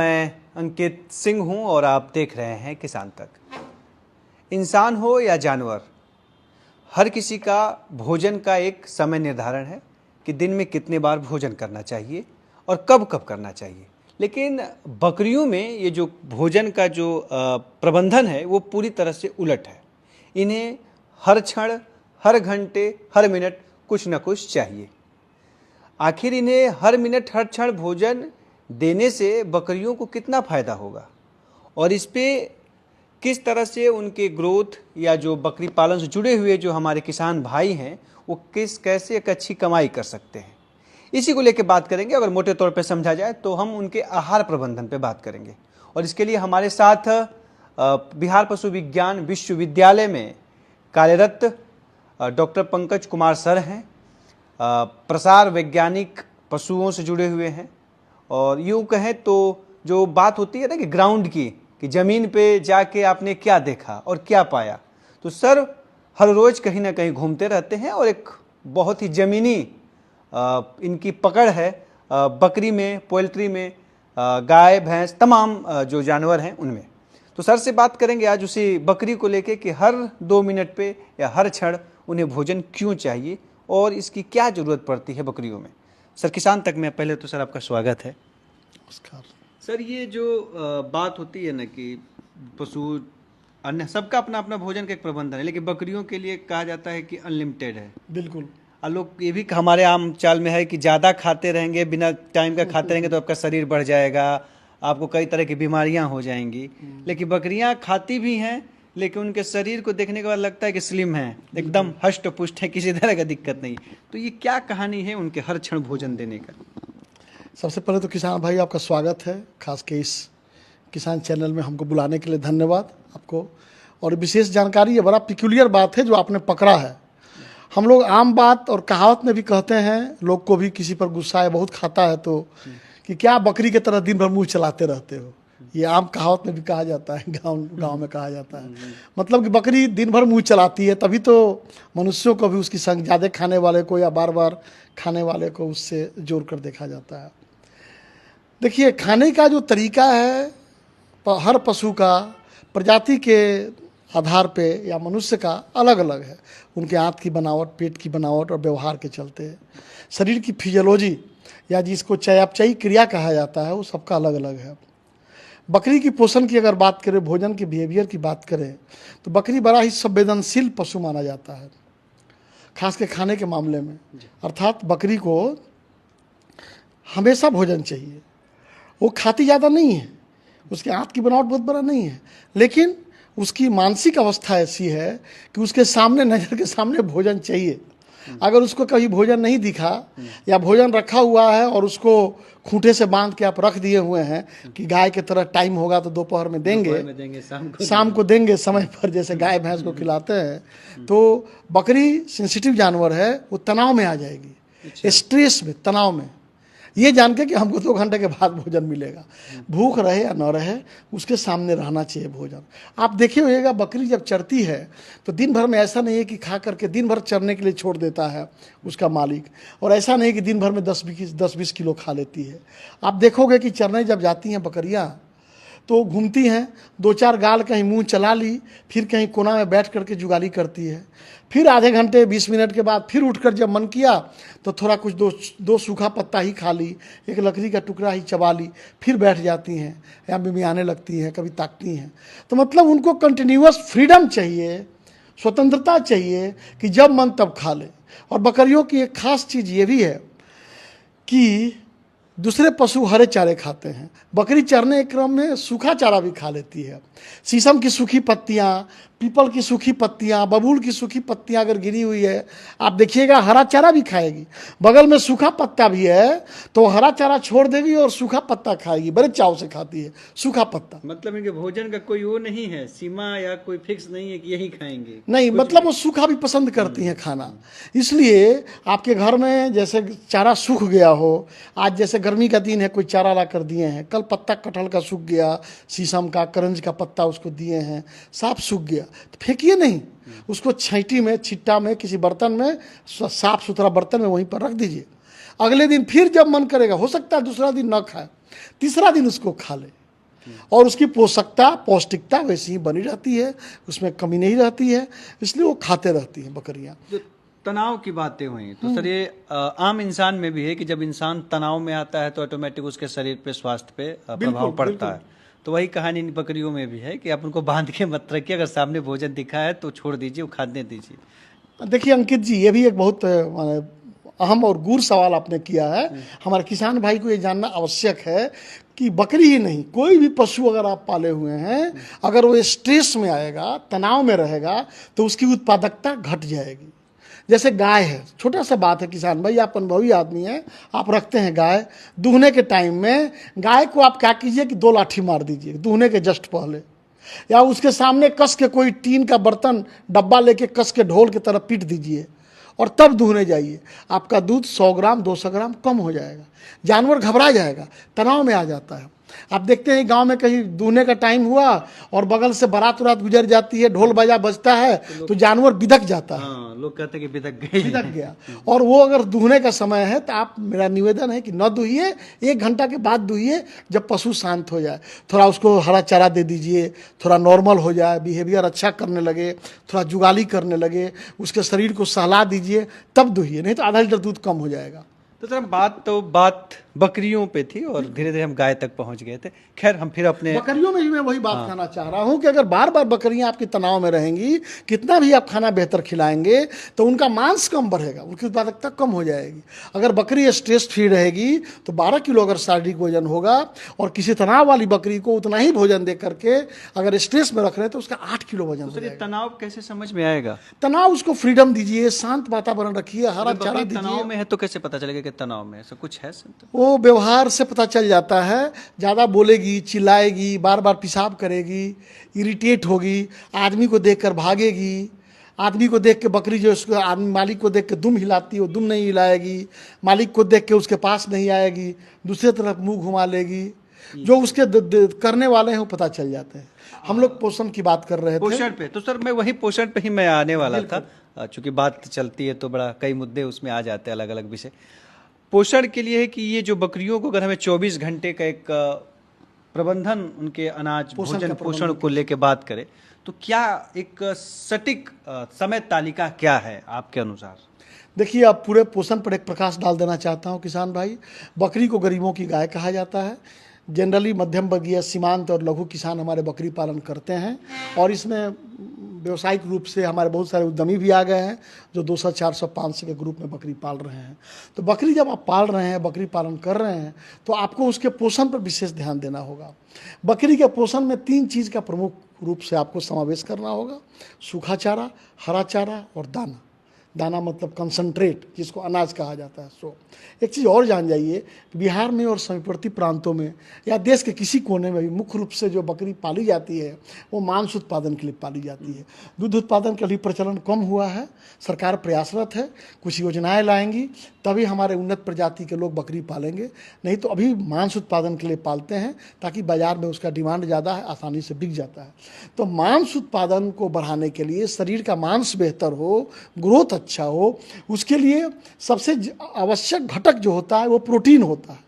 मैं अंकित सिंह हूं और आप देख रहे हैं किसान तक। इंसान हो या जानवर, हर किसी का भोजन का एक समय निर्धारण है कि दिन में कितने बार भोजन करना चाहिए और कब कब करना चाहिए। लेकिन बकरियों में ये जो भोजन का जो प्रबंधन है वो पूरी तरह से उलट है। इन्हें हर क्षण, हर घंटे, हर मिनट कुछ न कुछ चाहिए। आखिर इन्हें हर मिनट, हर क्षण भोजन देने से बकरियों को कितना फ़ायदा होगा और इस पे किस तरह से उनके ग्रोथ या जो बकरी पालन से जुड़े हुए जो हमारे किसान भाई हैं वो कैसे एक अच्छी कमाई कर सकते हैं, इसी को लेकर बात करेंगे। अगर मोटे तौर पे समझा जाए तो हम उनके आहार प्रबंधन पे बात करेंगे। और इसके लिए हमारे साथ बिहार पशु विज्ञान विश्वविद्यालय में कार्यरत डॉक्टर पंकज कुमार सर हैं। प्रसार वैज्ञानिक, पशुओं से जुड़े हुए हैं। और यूँ कहें तो जो बात होती है ना कि ग्राउंड की, कि ज़मीन पे जाके आपने क्या देखा और क्या पाया, तो सर हर रोज़ कहीं ना कहीं घूमते रहते हैं और एक बहुत ही ज़मीनी इनकी पकड़ है बकरी में, पोल्ट्री में, गाय भैंस, तमाम जो जानवर हैं उनमें। तो सर से बात करेंगे आज उसी बकरी को लेके कि हर 2 मिनट पे या हर क्षण उन्हें भोजन क्यों चाहिए और इसकी क्या ज़रूरत पड़ती है बकरियों में। सर किसान तक में पहले तो सर आपका स्वागत है। नमस्कार सर, ये जो बात होती है ना कि पशु अन्य सबका अपना अपना भोजन का एक प्रबंधन है, लेकिन बकरियों के लिए कहा जाता है कि अनलिमिटेड है। बिल्कुल। और लोग ये भी हमारे आम चाल में है कि ज़्यादा खाते रहेंगे, बिना टाइम का खाते रहेंगे तो आपका शरीर बढ़ जाएगा, आपको कई तरह की बीमारियां हो जाएंगी। लेकिन बकरियां खाती भी हैं, लेकिन उनके शरीर को देखने के बाद लगता है कि स्लिम है, एकदम हष्ट पुष्ट है, किसी तरह का दिक्कत नहीं। तो ये क्या कहानी है उनके हर क्षण भोजन देने का? सबसे पहले तो किसान भाई आपका स्वागत है, खास के इस किसान चैनल में हमको बुलाने के लिए धन्यवाद आपको। और विशेष जानकारी, ये बड़ा पिक्यूलियर बात है जो आपने पकड़ा है। हम लोग आम बात और कहावत में भी कहते हैं, लोग को भी किसी पर गुस्सा है, बहुत खाता है तो, कि क्या बकरी की तरह दिन भर मुँह चलाते रहते हो। ये आम कहावत में भी कहा जाता है, गांव में कहा जाता है। मतलब कि बकरी दिन भर मुँह चलाती है, तभी तो मनुष्यों को भी उसकी संग ज़्यादा खाने वाले को या बार बार खाने वाले को उससे जोड़ कर देखा जाता है। देखिए, खाने का जो तरीका है हर पशु का प्रजाति के आधार पे या मनुष्य का अलग अलग है। उनके आँत की बनावट, पेट की बनावट और व्यवहार के चलते शरीर की फिजियोलॉजी या जिसको चयापचयी क्रिया कहा जाता है वो सबका अलग अलग है। बकरी की पोषण की अगर बात करें, भोजन की बिहेवियर की बात करें, तो बकरी बड़ा ही संवेदनशील पशु माना जाता है, खास के खाने के मामले में। अर्थात बकरी को हमेशा भोजन चाहिए। वो खाती ज़्यादा नहीं है, उसके आँत की बनावट बहुत बड़ा नहीं है, लेकिन उसकी मानसिक अवस्था ऐसी है कि उसके सामने, नज़र के सामने भोजन चाहिए। अगर उसको कभी भोजन नहीं दिखा या भोजन रखा हुआ है और उसको खूंटे से बांध के आप रख दिए हुए हैं कि गाय की तरह टाइम होगा तो दोपहर में देंगे, शाम को देंगे समय पर, जैसे गाय भैंस को खिलाते हैं, तो बकरी सेंसिटिव जानवर है, वो तनाव में आ जाएगी, स्ट्रेस में, तनाव में, ये जान के कि हमको 2 घंटे के बाद भोजन मिलेगा। भूख रहे या न रहे, उसके सामने रहना चाहिए भोजन। आप देखे होइएगा, बकरी जब चरती है तो दिन भर में ऐसा नहीं है कि खा करके दिन भर चरने के लिए छोड़ देता है उसका मालिक, और ऐसा नहीं कि दिन भर में 10-20 किलो खा लेती है। आप देखोगे कि चरने जब जाती हैं बकरियाँ तो घूमती हैं, 2-4 गाल कहीं मुंह चला ली, फिर कहीं कोना में बैठ करके जुगाली करती है, फिर आधे घंटे 20 मिनट के बाद फिर उठकर जब मन किया तो थोड़ा कुछ दो सूखा पत्ता ही खा ली, एक लकड़ी का टुकड़ा ही चबा ली, फिर बैठ जाती हैं या मिमियाने लगती हैं, कभी ताकती हैं। तो मतलब उनको कंटिन्यूअस फ्रीडम चाहिए, स्वतंत्रता चाहिए कि जब मन तब खा ले। और बकरियों की एक खास चीज़ ये भी है कि दूसरे पशु हरे चारे खाते हैं, बकरी चरने के क्रम में सूखा चारा भी खा लेती है। शीशम की सूखी पत्तियाँ, पीपल की सूखी पत्तियाँ, बबूल की सूखी पत्तियाँ अगर गिरी हुई है, आप देखिएगा हरा चारा भी खाएगी। बगल में सूखा पत्ता भी है तो हरा चारा छोड़ देगी और सूखा पत्ता खाएगी, बड़े चाव से खाती है सूखा पत्ता। मतलब इनके भोजन का कोई वो नहीं है, सीमा या कोई फिक्स नहीं है कि यही खाएंगे, नहीं, मतलब वो सूखा भी पसंद करती हैं खाना। इसलिए आपके घर में जैसे चारा सूख गया हो, आज जैसे गर्मी का दिन है, कोई चारा ला कर दिए हैं, कल पत्ता कटहल का सूख गया, शीशम का, करंज का पत्ता उसको दिए हैं, साफ सूख गया, तो फेंकिए नहीं, उसको छैटी में, छिट्टा में, किसी बर्तन में, साफ सुथरा बर्तन में वहीं पर रख दीजिए। अगले दिन फिर जब मन करेगा, हो सकता है दूसरा दिन न खाए, तीसरा दिन उसको खा ले, और उसकी पोषकता पौष्टिकता वैसी ही बनी रहती है, उसमें कमी नहीं रहती है, इसलिए वो खाते रहती हैं बकरियां। जो तनाव की बातें हुई तो सर ये आम इंसान में भी है कि जब इंसान तनाव में आता है तो ऑटोमेटिक उसके शरीर पे स्वास्थ्य पे प्रभाव पड़ता है। तो वही कहानी इन बकरियों में भी है कि आप उनको बांध के मत रखिए, अगर सामने भोजन दिखा है तो छोड़ दीजिए, वो खाने दीजिए। देखिए अंकित जी, ये भी एक बहुत अहम और गूढ़ सवाल आपने किया है। हमारे किसान भाई को ये जानना आवश्यक है कि बकरी ही नहीं, कोई भी पशु अगर आप पाले हुए हैं, अगर वो स्ट्रेस में आएगा, तनाव में रहेगा, तो उसकी उत्पादकता घट जाएगी। जैसे गाय है, छोटा सा बात है किसान भाई, आप अनुभवी आदमी हैं, आप रखते हैं गाय, दूहने के टाइम में गाय को आप क्या कीजिए कि 2 लाठी मार दीजिए दूहने के जस्ट पहले, या उसके सामने कस के कोई टीन का बर्तन डब्बा लेके कस के ढोल की तरह पीट दीजिए और तब दूहने जाइए। आपका दूध 100 ग्राम 200 ग्राम कम हो जाएगा, जानवर घबरा जाएगा, तनाव में आ जाता है। आप देखते हैं गांव में कहीं दूहने का टाइम हुआ और बगल से बारात उरात गुजर जाती है, ढोल बाजा बजता है, तो जानवर बिदक जाता है। हाँ, लोग कहते हैं कि बिदक गया। और वो अगर दूहने का समय है तो आप, मेरा निवेदन है कि न दूहिए, 1 घंटा के बाद दूहिए, जब पशु शांत हो जाए, थोड़ा उसको हरा चारा दे दीजिए, थोड़ा नॉर्मल हो जाए, बिहेवियर अच्छा करने लगे, थोड़ा जुगाली करने लगे, उसके शरीर को सहला दीजिए, तब दूहिए, नहीं तो आधा लीटर दूध कम हो जाएगा। तो सर बात बकरियों पे थी और धीरे धीरे हम गाय तक पहुंच गए थे। खैर हम फिर अपने बकरियों में भी मैं वही बात कहना चाह रहा हूं कि अगर बार बार बकरियां आपके तनाव में रहेंगी, कितना भी आप खाना बेहतर खिलाएंगे, तो उनका मांस कम बढ़ेगा, उनकी उत्पादकता कम हो जाएगी। अगर बकरी स्ट्रेस फ्री रहेगी तो 12 किलो अगर शारीरिक वजन होगा, और किसी तनाव वाली बकरी को उतना ही भोजन दे करके अगर स्ट्रेस में रख रहे हैं तो उसका 8 किलो वजन हो सर ये जाएगा। तनाव कैसे समझ में आएगा? तनाव, उसको फ्रीडम दीजिए, शांत वातावरण रखिए, हरा अगर चारा बकरी तनाव दीजिए। में है तो कैसे पता चलेगा कि तनाव में है? ऐसा कुछ है सर? वो व्यवहार से पता चल जाता है, ज़्यादा बोलेगी, चिल्लाएगी, बार बार पेशाब करेगी, इरिटेट होगी, आदमी को देखकर भागेगी, आदमी को देख के बकरी जो उसको आदमी मालिक को देख के दुम हिलाती है, वो दुम नहीं हिलाएगी, मालिक को देख के उसके पास नहीं आएगी, दूसरे तरफ मुंह घुमा लेगी। जो उसके करने वाले हैं वो पता चल जाते हैं। हम लोग पोषण की बात कर रहे थे, पोषण पे, तो सर मैं वही पोषण पे ही मैं आने वाला था, चूंकि बात चलती है तो बड़ा कई मुद्दे उसमें आ जाते हैं, अलग अलग विषय। पोषण के लिए है कि ये जो बकरियों को अगर हमें 24 घंटे का एक प्रबंधन, उनके अनाज भोजन पोषण को लेके बात करें, तो क्या एक सटीक समय तालिका क्या है आपके अनुसार? देखिए, अब पूरे पोषण पर एक प्रकाश डाल देना चाहता हूँ किसान भाई। बकरी को गरीबों की गाय कहा जाता है। जनरली मध्यम वर्गीय, सीमांत और लघु किसान हमारे बकरी पालन करते हैं, और इसमें व्यावसायिक रूप से हमारे बहुत सारे उद्यमी भी आ गए हैं जो 200, 400, 500 के ग्रुप में बकरी पाल रहे हैं। तो बकरी जब आप पाल रहे हैं, बकरी पालन कर रहे हैं, तो आपको उसके पोषण पर विशेष ध्यान देना होगा। बकरी के पोषण में 3 चीज़ का प्रमुख रूप से आपको समावेश करना होगा: सूखा चारा, हरा चारा और दाना। दाना मतलब कंसंट्रेट, जिसको अनाज कहा जाता है। सो एक चीज़ और जान जाइए कि बिहार में और समीपवर्ती प्रांतों में या देश के किसी कोने में भी मुख्य रूप से जो बकरी पाली जाती है वो मांस उत्पादन के लिए पाली जाती है। दूध उत्पादन का भी प्रचलन कम हुआ है। सरकार प्रयासरत है, कुछ योजनाएं लाएंगी, तभी हमारे उन्नत प्रजाति के लोग बकरी पालेंगे। नहीं तो अभी मांस उत्पादन के लिए पालते हैं ताकि बाजार में उसका डिमांड ज़्यादा है, आसानी से बिक जाता है। तो मांस उत्पादन को बढ़ाने के लिए, शरीर का मांस बेहतर हो, ग्रोथ अच्छा हो, उसके लिए सबसे आवश्यक घटक जो होता है वो प्रोटीन होता है,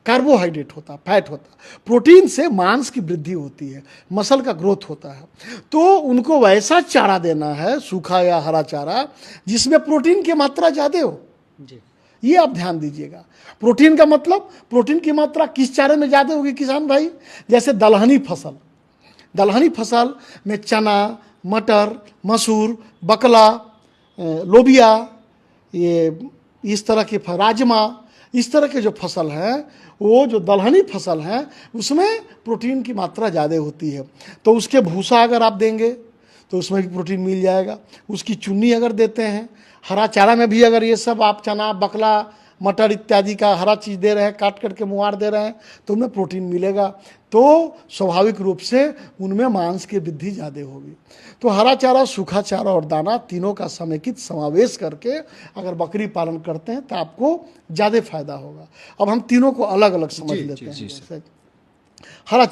कार्बोहाइड्रेट होता है, फैट होता है। प्रोटीन से मांस की वृद्धि होती है, मसल का ग्रोथ होता है। तो उनको वैसा चारा देना है, सूखा या हरा चारा, जिसमें प्रोटीन की मात्रा ज़्यादा हो जी। ये आप ध्यान दीजिएगा। प्रोटीन का मतलब, प्रोटीन की मात्रा किस चारे में ज़्यादा होगी किसान भाई? जैसे दलहनी फसल में चना, मटर, मसूर, बकला, लोबिया, ये इस तरह के राजमा, इस तरह के जो फसल हैं, वो जो दलहनी फसल हैं, उसमें प्रोटीन की मात्रा ज़्यादा होती है। तो उसके भूसा अगर आप देंगे तो उसमें भी प्रोटीन मिल जाएगा। उसकी चुन्नी अगर देते हैं, हरा चारा में भी अगर ये सब आप चना, बकला, मटर इत्यादि का हरा चीज़ दे रहे हैं, काट करके मुआर दे रहे हैं, तो उनमें प्रोटीन मिलेगा। तो स्वाभाविक रूप से उनमें मांस की वृद्धि ज़्यादा होगी। तो हरा चारा, सूखा चारा और दाना, तीनों का समेकित समावेश करके अगर बकरी पालन करते हैं तो आपको ज़्यादा फायदा होगा। अब हम तीनों को अलग अलग समझ लेते हैं। हरा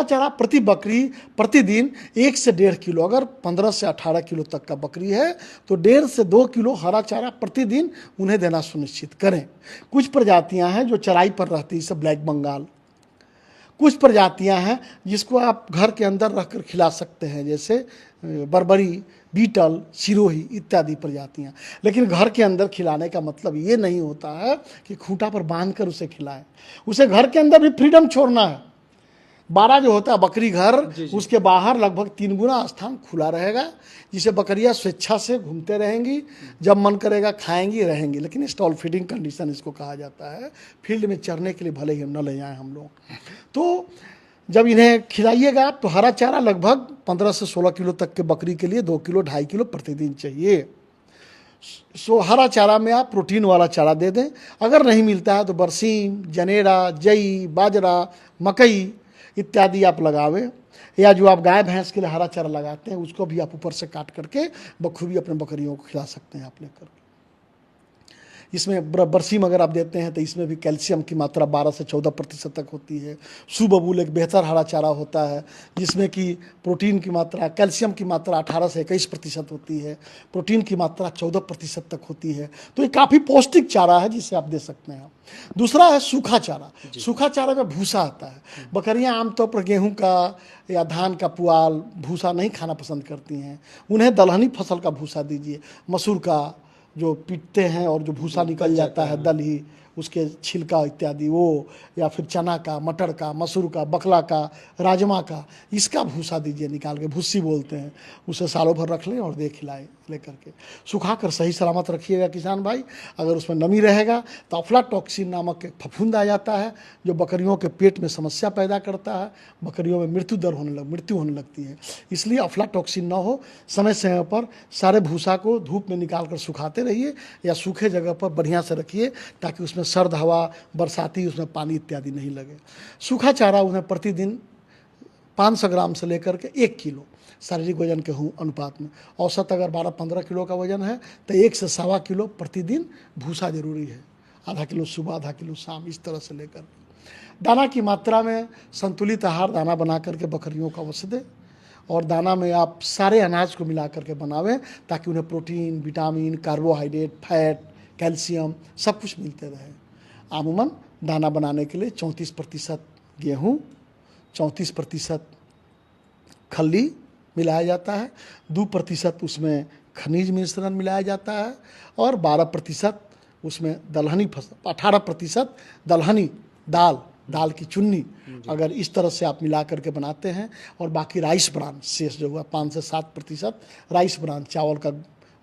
चारा प्रति बकरी प्रतिदिन 1 से 1.5 किलो, अगर 15 से 18 किलो तक का बकरी है तो 1.5 से 2 किलो हरा चारा प्रतिदिन उन्हें देना सुनिश्चित करें। कुछ प्रजातियां हैं जो चराई पर रहती है, जैसे ब्लैक बंगाल। कुछ प्रजातियां हैं जिसको आप घर के अंदर रखकर खिला सकते हैं, जैसे बर्बरी, बीटल, सिरोही इत्यादि प्रजातियां। लेकिन घर के अंदर खिलाने का मतलब ये नहीं होता है कि खूंटा पर बांधकर उसे खिलाएं। उसे घर के अंदर भी फ्रीडम छोड़ना है। 12 जो होता है बकरी घर, उसके बाहर लगभग 3 गुना स्थान खुला रहेगा, जिसे बकरियां स्वेच्छा से घूमते रहेंगी, जब मन करेगा खाएंगी, रहेंगी। लेकिन स्टॉल फीडिंग कंडीशन इसको कहा जाता है। फील्ड में चरने के लिए भले ही हम न ले जाएं हम लोग। तो जब इन्हें खिलाइएगा तो हरा चारा लगभग 15 से 16 किलो तक के बकरी के लिए 2 किलो 2.5 किलो प्रतिदिन चाहिए। सो हरा चारा में आप प्रोटीन वाला चारा दे दें। अगर नहीं मिलता है तो बरसीम, जनेरा, जई, बाजरा, मकई इत्यादि आप लगावें, या जो आप गाय भैंस के लिए हरा चारा लगाते हैं उसको भी आप ऊपर से काट करके बखूबी अपने बकरियों को खिला सकते हैं आप लेकर। इसमें बरसीम अगर आप देते हैं तो इसमें भी कैल्शियम की मात्रा 12 से 14% तक होती है। सुबबूल एक बेहतर हरा चारा होता है जिसमें कि प्रोटीन की मात्रा, कैल्शियम की मात्रा 18 से 21% होती है, प्रोटीन की मात्रा 14% तक होती है। तो ये काफ़ी पौष्टिक चारा है जिसे आप दे सकते हैं। दूसरा है सूखा चारा। सूखा चारा में भूसा आता है। बकरियां आमतौर पर गेहूं का या धान का पुआल भूसा नहीं खाना पसंद करती हैं। उन्हें दलहनी फसल का भूसा दीजिए, मसूर का जो पीटते हैं और जो भूसा निकल जाता है, दल ही उसके छिलका इत्यादि वो, या फिर चना का, मटर का, मसूर का, बकला का, राजमा का, इसका भूसा दीजिए निकाल के, भूसी बोलते हैं। उसे सालों भर रख लें और दे खिलाएं लेकर के। सुखा कर सही सलामत रखिएगा किसान भाई। अगर उसमें नमी रहेगा तो अफ्लाटॉक्सिन नामक एक फफूंद आ जाता है जो बकरियों के पेट में समस्या पैदा करता है, बकरियों में मृत्यु होने लगती है। इसलिए अफ्लाटॉक्सिन ना हो, समय समय पर सारे भूसा को धूप में निकाल कर सुखाते रहिए या सूखे जगह पर बढ़िया से रखिए ताकि उसमें सर्द हवा, बरसाती उसमें पानी इत्यादि नहीं लगे। सूखा चारा उन्हें प्रतिदिन 500 ग्राम से लेकर के 1 किलो शारीरिक वजन के अनुपात में, औसत अगर 12-15 किलो का वजन है तो 1 से 1.25 किलो प्रतिदिन भूसा जरूरी है। आधा किलो सुबह, आधा किलो शाम, इस तरह से लेकर। दाना की मात्रा में संतुलित आहार दाना बना करके बकरियों को अवश्य दें, और दाना में आप सारे अनाज को मिला करके बनावें ताकि उन्हें protein, vitamin, carbohydrate, fat, calcium सब कुछ मिलते रहे। आमूमन दाना बनाने के लिए 34% गेहूँ, 34% खल्ली मिलाया जाता है, 2% उसमें खनिज मिश्रण मिलाया जाता है, और 12% उसमें दलहनी फसल, 18% दलहनी दाल की चुन्नी। अगर इस तरह से आप मिला करके बनाते हैं, और बाकी राइस ब्रान शेष जो हुआ 5 से 7% राइस ब्रान, चावल का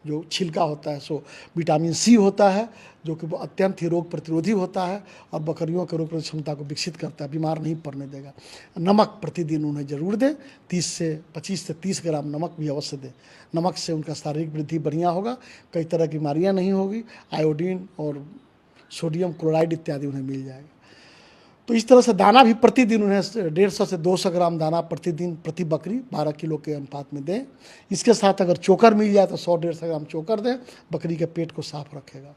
जो छिलका होता है, सो विटामिन सी होता है जो कि वो अत्यंत ही रोग प्रतिरोधी होता है और बकरियों के रोग प्रतिरोधक क्षमता को विकसित करता है, बीमार नहीं पड़ने देगा। नमक प्रतिदिन उन्हें जरूर दें, 25 से 30 ग्राम नमक भी अवश्य दें। नमक से उनका शारीरिक वृद्धि बढ़िया होगा, कई तरह की बीमारियां नहीं होगी, आयोडीन और सोडियम क्लोराइड इत्यादि उन्हें मिल जाएगा। तो इस तरह से दाना भी प्रतिदिन उन्हें 150 से 200 ग्राम दाना प्रतिदिन प्रति बकरी 12 किलो के अनुपात में दें। इसके साथ अगर चोकर मिल जाए तो 100-150 ग्राम चोकर दें, बकरी के पेट को साफ रखेगा।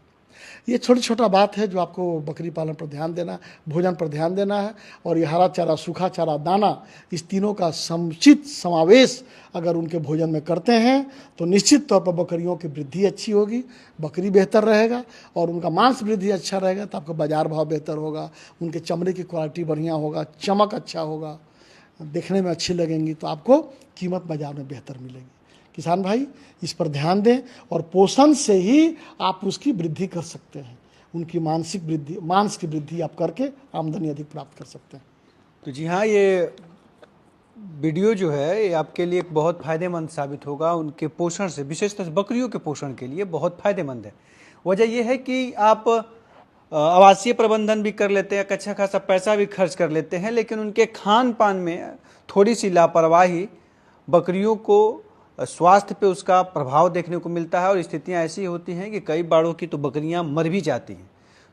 ये छोटा बात है जो आपको बकरी पालन पर ध्यान देना, भोजन पर ध्यान देना है। और ये हरा चारा, सूखा चारा, दाना, इस तीनों का समुचित समावेश अगर उनके भोजन में करते हैं तो निश्चित तौर पर बकरियों की वृद्धि अच्छी होगी, बकरी बेहतर रहेगा और उनका मांस वृद्धि अच्छा रहेगा तो आपका बाजार भाव बेहतर होगा, उनके चमड़े की क्वालिटी बढ़िया होगा, चमक अच्छा होगा, देखने में अच्छी लगेंगी, तो आपको कीमत बाजार में बेहतर मिलेगी। किसान भाई इस पर ध्यान दें और पोषण से ही आप उसकी वृद्धि कर सकते हैं। उनकी मानसिक वृद्धि, मांस की वृद्धि आप करके आमदनी अधिक प्राप्त कर सकते हैं। तो जी हाँ, ये वीडियो जो है ये आपके लिए एक बहुत फ़ायदेमंद साबित होगा। उनके पोषण से, विशेषतः बकरियों के पोषण के लिए बहुत फ़ायदेमंद है। वजह यह है कि आप आवासीय प्रबंधन भी कर लेते हैं, अच्छा खासा पैसा भी खर्च कर लेते हैं, लेकिन उनके खान पान में थोड़ी सी लापरवाही बकरियों को स्वास्थ्य पे उसका प्रभाव देखने को मिलता है और स्थितियां ऐसी होती हैं कि कई बाड़ों की तो बकरियां मर भी जाती हैं।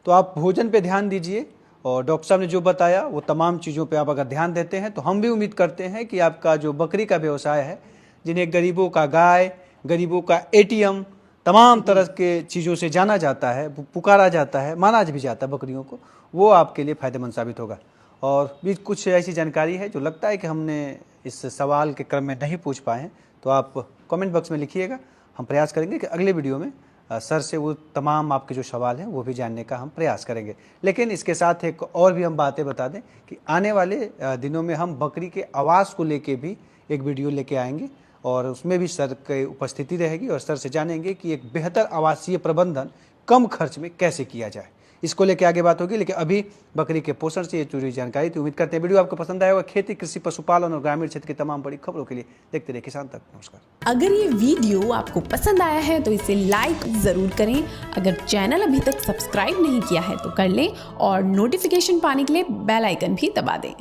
तो आप भोजन पे ध्यान दीजिए और डॉक्टर साहब ने जो बताया वो तमाम चीज़ों पे आप अगर ध्यान देते हैं तो हम भी उम्मीद करते हैं कि आपका जो बकरी का व्यवसाय है, जिन्हें गरीबों का गाय, गरीबों का ATM, तमाम तरह के चीज़ों से जाना जाता है, पुकारा जाता है, माना भी जाता है बकरियों को, वो आपके लिए फ़ायदेमंद साबित होगा। और भी कुछ ऐसी जानकारी है जो लगता है कि हमने इस सवाल के क्रम में नहीं पूछ पाए हैं, तो आप कमेंट बॉक्स में लिखिएगा। हम प्रयास करेंगे कि अगले वीडियो में सर से वो तमाम आपके जो सवाल हैं वो भी जानने का हम प्रयास करेंगे। लेकिन इसके साथ एक और भी हम बातें बता दें कि आने वाले दिनों में हम बकरी के आवास को लेके भी एक वीडियो लेके आएंगे और उसमें भी सर की उपस्थिति रहेगी और सर से जानेंगे कि एक बेहतर आवासीय प्रबंधन कम खर्च में कैसे किया जाए। इसको लेके आगे बात होगी, लेकिन अभी बकरी के पोषण से ये पूरी जानकारी थी। उम्मीद करते हैं वीडियो आपको पसंद आया होगा। खेती, कृषि, पशुपालन और ग्रामीण क्षेत्र की तमाम बड़ी खबरों के लिए देखते रहिए किसान तक। नमस्कार। अगर ये वीडियो आपको पसंद आया है तो इसे लाइक जरूर करें। अगर चैनल अभी तक सब्सक्राइब नहीं किया है तो कर लें और नोटिफिकेशन पाने के लिए बेल आइकन भी दबा दें।